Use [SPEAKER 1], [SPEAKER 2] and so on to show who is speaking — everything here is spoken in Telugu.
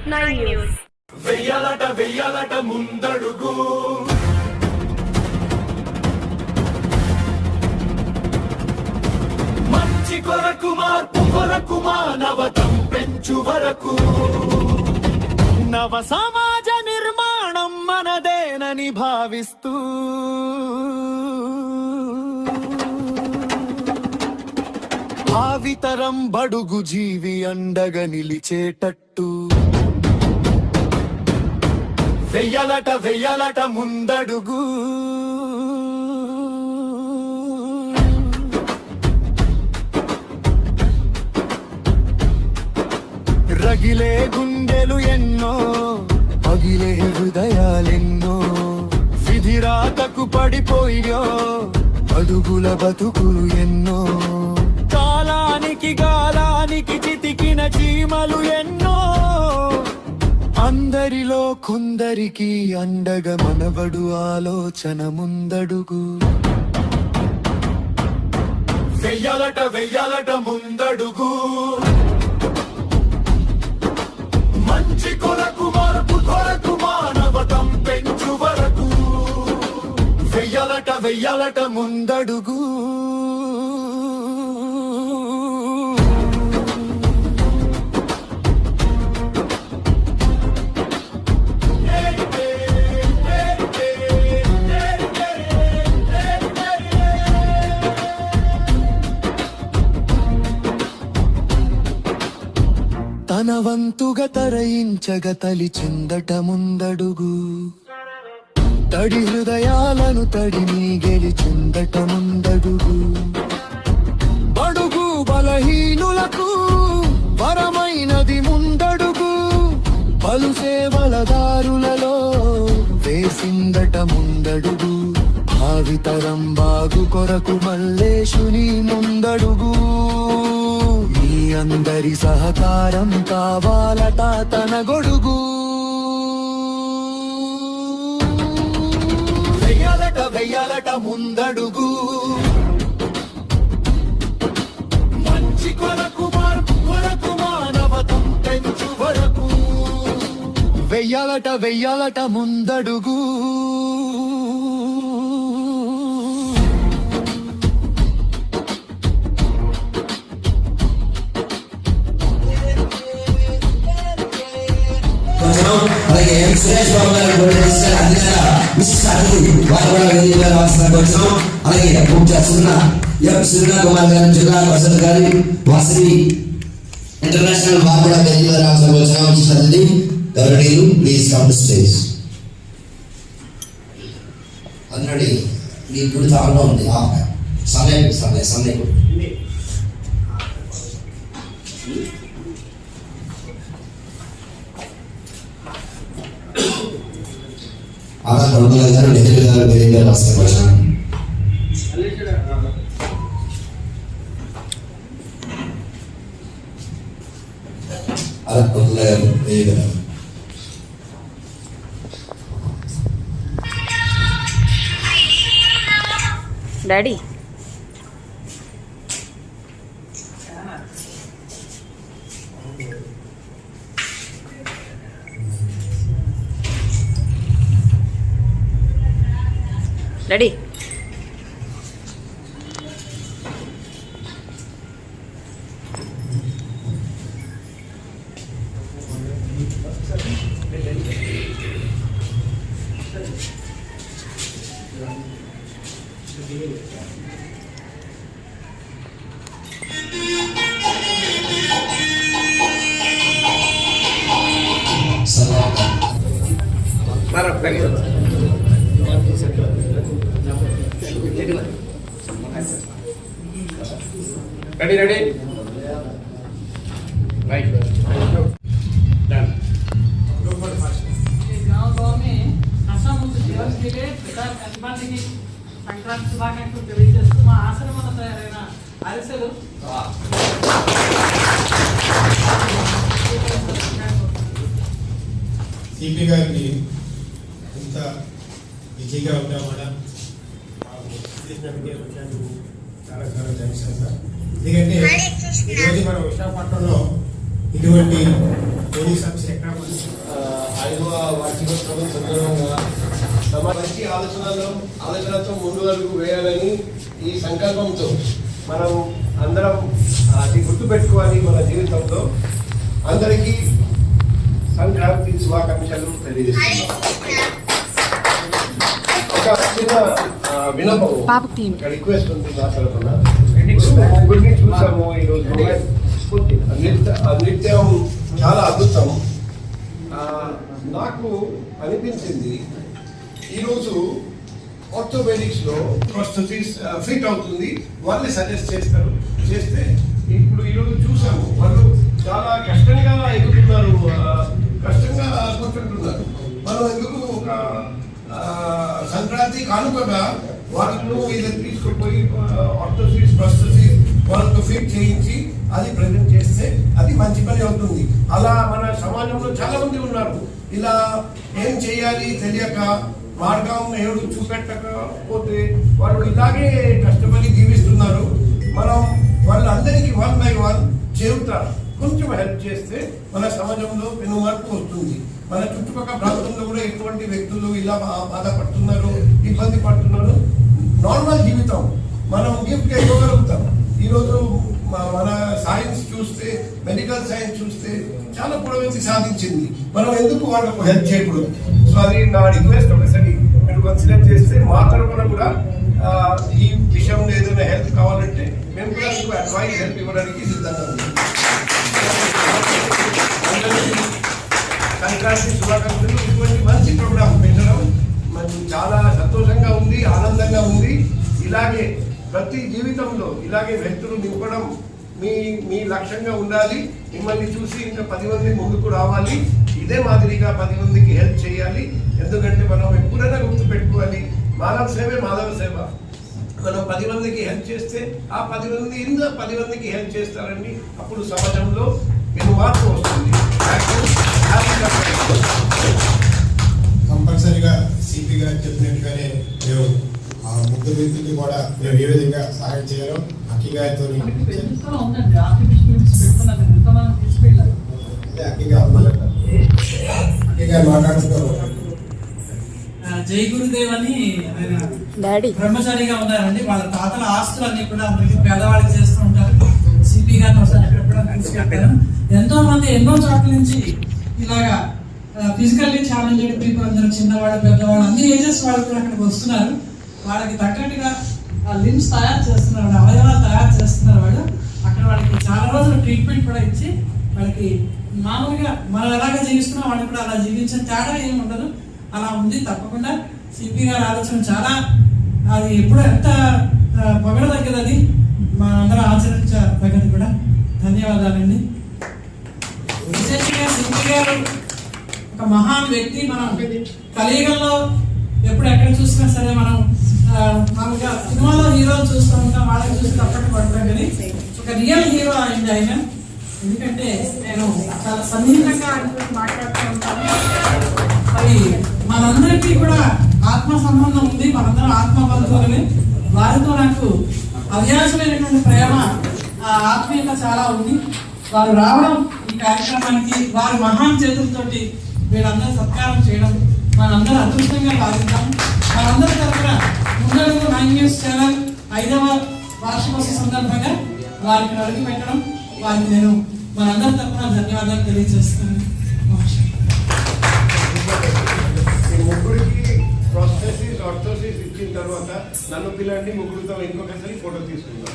[SPEAKER 1] 9 News.
[SPEAKER 2] వెయ్యాలట ముందడుగు మంచి కొరకు మార్పు కొరకు మానవతం పెంచు వరకు నవ సమాజ నిర్మాణం మనదేనని భావిస్తూ భావితరం బడుగు జీవి అండగా నిలిచేటట్టు వెయ్యాలట ముందడుగు రగిలే గుండెలు ఎన్నో పగిలే హృదయాలెన్నో విధిరాతకు పడిపోయో అడుగుల బతుకులు ఎన్నో కాలానికి గాలానికి చితికిన చీమలు ఎన్నో అందరిలో కొందరికి అండగా మనబడు ఆలోచన ముందడుగు వెయ్యాలట ముందడుగు మంచి కొరకు మార్పు కొరకు మానవతం పెంచు వరకు వెయ్యాలట ముందడుగు తన వంతుగా తరయించగ తలిచిందట ముందడుగు తడి హృదయాలను తడిని గెలిచిందట ముందడుగు బడుగు బలహీనులకు వరమైనది ముందడుగు పలు సేవల దారులలో వేసిందట ముందడుగు భావితరం బాగు కొరకు మల్లేశుని ముందడుగు మీ అందరి సహకారం కావాలట తన గొడుగు వెయ్యాలట ముందడుగు మంచి కొరకు మార్పు కొరకు మానవతం పెంచు వరకు వెయ్యాలట ముందడుగు
[SPEAKER 3] అలాగే సురేష్ బాబు గారు అలాగే పూజ సున్నా కుమార్ గారు జిల్లా వసంత్ గారి వాసవి ఇంటర్నేషనల్ వార్పుల వేదికలో రావాల్సిన గౌరవనీయులు ప్లీజ్ కమ్ టు స్టేజ్. అందరి మీ గుడి తాళలో ఉంది సమయం ఆదా కొడుకుల గారు నెహ్రూ గారు వేదికగా రాష్ట్రపతి ఆదా కొడుకుల గారు వేదికగా
[SPEAKER 1] daddy daddy
[SPEAKER 4] Ready? Right. Done.
[SPEAKER 5] Sankranti శుభాకాంక్షలు తెలియజేస్తూ మా ఆశ్రమంలో తయారైన అరిసెలు
[SPEAKER 6] సిపి గారిని ఇంత బిజీగా ఉంటామన్నా చాలా చాలా థ్యాంక్స్ సార్. ఎందుకంటే ఈరోజు మన విశాఖపట్నంలో ఇటువంటి పోలీస్ సమస్య ఎక్కడ ఉంది?
[SPEAKER 7] 5వ వార్షికోత్సవం సందర్భంగా తమ మంచి ఆలోచనతో ముందు వరకు వేయాలని ఈ సంకల్పంతో మనం అందరం అది గుర్తుపెట్టుకోవాలి. మన జీవితంలో అందరికీ సంక్రాంతి శుభాకాంక్షలు తెలియజేస్తున్నాం. ఒక చిన్న వినపం, రిక్వెస్ట్ ఉంది మాట్లాడకుండా. ముగ్గురిని చూసాము ఈరోజు. నృత్యం చాలా అద్భుతం. నాకు అనిపించింది ఈరోజు ఆర్థోపెడిక్స్ లో ప్రాస్థెసిస్ ఫిట్ అవుతుంది, వాళ్ళే సజెస్ట్ చేస్తే ఇప్పుడు ఈరోజు చూసాము వాళ్ళు చాలా కష్టంగా ఎగుతున్నారు, కష్టంగా కూర్చుంటున్నారు. మనం ఎందుకు ఒక సంక్రాంతి కానుకగా వాళ్ళను ఇలా తీసుకుపోయి ఆర్థోసిస్ ప్రాస్థెసిస్ వాళ్ళతో ఫిట్ చేయించి అది ప్రజెంట్ చేస్తే అది మంచి పని అవుతుంది. అలా మన సమాజంలో చాలా మంది ఉన్నారు, ఇలా ఏం చేయాలి తెలియక మార్గం ఎవరు చూపెట్టకపోతే వాళ్ళు ఇలాగే కష్టపడి జీవిస్తున్నారు. మనం వాళ్ళందరికీ 1 by 1 చేరుతారు. కొంచెం హెల్ప్ చేస్తే మన సమాజంలో పెను మార్పు వస్తుంది. మన చుట్టుపక్కల ప్రాంతంలో కూడా ఎటువంటి వ్యక్తులు ఇలా బాధపడుతున్నారు, ఇబ్బంది పడుతున్నారు. నార్మల్ జీవితం మనం గిఫ్ట్ ఇవ్వగలుగుతాం. ఈరోజు మన సైన్స్ చూస్తే, మెడికల్ సైన్స్ చూస్తే చాలా పురోగతి సాధించింది. మనం ఎందుకు వాళ్ళకు హెల్ప్ చేయకూడదు? సో అది నా రిక్వెస్ట్. ఒకసారి మీరు కన్సిడర్ చేస్తే మా తరఫున కూడా ఈ విషయంలో ఏదైనా హెల్ప్ కావాలంటే మేము కూడా మీకు అడ్వైస్ హెల్ప్ ఇవ్వడానికి సిద్ధంగా ఉన్నాం. సంక్రాంతి శుభాకాంక్షలు. ఇటువంటి మంచి ప్రోగ్రాం పెట్టడం మనకు చాలా సంతోషంగా ఉంది, ఆనందంగా ఉంది. ఇలాగే ప్రతి జీవితంలో ఇలాగే వ్యక్తులు నింపడం మీ లక్ష్యంగా ఉండాలి. మిమ్మల్ని చూసి ఇంకా 10 మంది ముందుకు రావాలి. ఇదే మాదిరిగా 10 మందికి హెల్ప్ చేయాలి. ఎందుకంటే మనం ఎప్పుడైనా గుర్తుపెట్టుకోవాలి, మానవ సేవే మాధవ సేవ. మనం 10 మందికి హెల్ప్ చేస్తే ఆ 10 మంది 10 మందికి హెల్ప్ చేస్తారండి. అప్పుడు సమాజంలో మేము మార్పు వస్తుంది.
[SPEAKER 6] కంపల్సరీగా సిపి గారు చెప్పినట్టుగానే మేము ఆ ముగ్గురు వ్యక్తులకి కూడా మేము ఏ విధంగా సహాయం చేయాలో అక్కి గారితో అక్కి గారు మాట్లాడుతున్నారు.
[SPEAKER 5] జై గురుదేవ్ అని ఆయన
[SPEAKER 1] డాడీ
[SPEAKER 5] బ్రహ్మచారిగా ఉన్నారండి. వాళ్ళ తాతల ఆస్తులన్నీ కూడా అందరికి పేదవాళ్ళకి చేస్తూ ఉంటారు. సిపి గారిని ఒకసారి ఎక్కడ తీసుకెళ్తారు. ఎంతో మంది ఎన్నో చోట్ల నుంచి ఇలాగా ఫిజికల్లీ ఛాలెంజ్డ్ పీపుల్ అందరూ, చిన్నవాళ్ళు పెద్దవాళ్ళు అన్ని ఏజెస్ వాళ్ళు కూడా అక్కడికి వస్తున్నారు. వాళ్ళకి తగ్గట్టుగా లిమ్స్ తయారు చేస్తున్నారు, అవయవాలు తయారు చేస్తున్నారు. వాళ్ళు అక్కడ వాళ్ళకి చాలా రోజులు ట్రీట్మెంట్ కూడా ఇచ్చి వాళ్ళకి మామూలుగా మనం ఎలాగ జీవిస్తున్నాం వాళ్ళకి కూడా అలా జీవించే తేడా ఏమి ఉండదు. అలా ఉంది. తప్పకుండా సిపి గారి ఆలోచన చాలా అది ఎప్పుడు ఎంత పొగడదగ్గది, అది మనందరం ఆచరించదగ్గది కూడా. ధన్యవాదాలండి. విశేషంగా సిపి గారు ఒక మహాన్ వ్యక్తి. మనం కలియుగంలో ఎప్పుడు ఎక్కడ చూసినా సరే మనం మామూలుగా సినిమాలో హీరోలు చూస్తూ ఉంటాం, వాళ్ళకి చూసి తప్పట్టు పడతాం. కానీ ఒక రియల్ హీరో అయింది ఆయన. ఎందుకంటే నేను చాలా సన్నిహితంగా మాట్లాడుతూ ఉంటాను. మరి మనందరికీ కూడా ఆత్మ సంబంధం ఉంది, మనందరం ఆత్మ బంధువులని. వారితో నాకు అవ్యాసమైనటువంటి ప్రేమ, ఆత్మీయత చాలా ఉంది. వారు రావడం ఈ కార్యక్రమానికి, వారి మహాన్ చేతులతోటి వీళ్ళందరూ సత్కారం చేయడం మనందరూ అదృష్టంగా భావిద్దాం. మనందరి తరఫున ముందడుగు 9 న్యూస్ ఛానల్ 5వ వార్షికోత్సవ సందర్భంగా వారికి అడుగు పెట్టడం, వారికి నేను మనందరి తరఫున ధన్యవాదాలు తెలియజేస్తున్నాను.
[SPEAKER 7] ముగ్గురికి ప్రాస్థెసిస్ ఆర్థోసిస్ ఇచ్చిన తర్వాత నన్ను పిల్లండి, ముగ్గురితో ఇంకొకసారి ఫోటో తీసుకుందాం.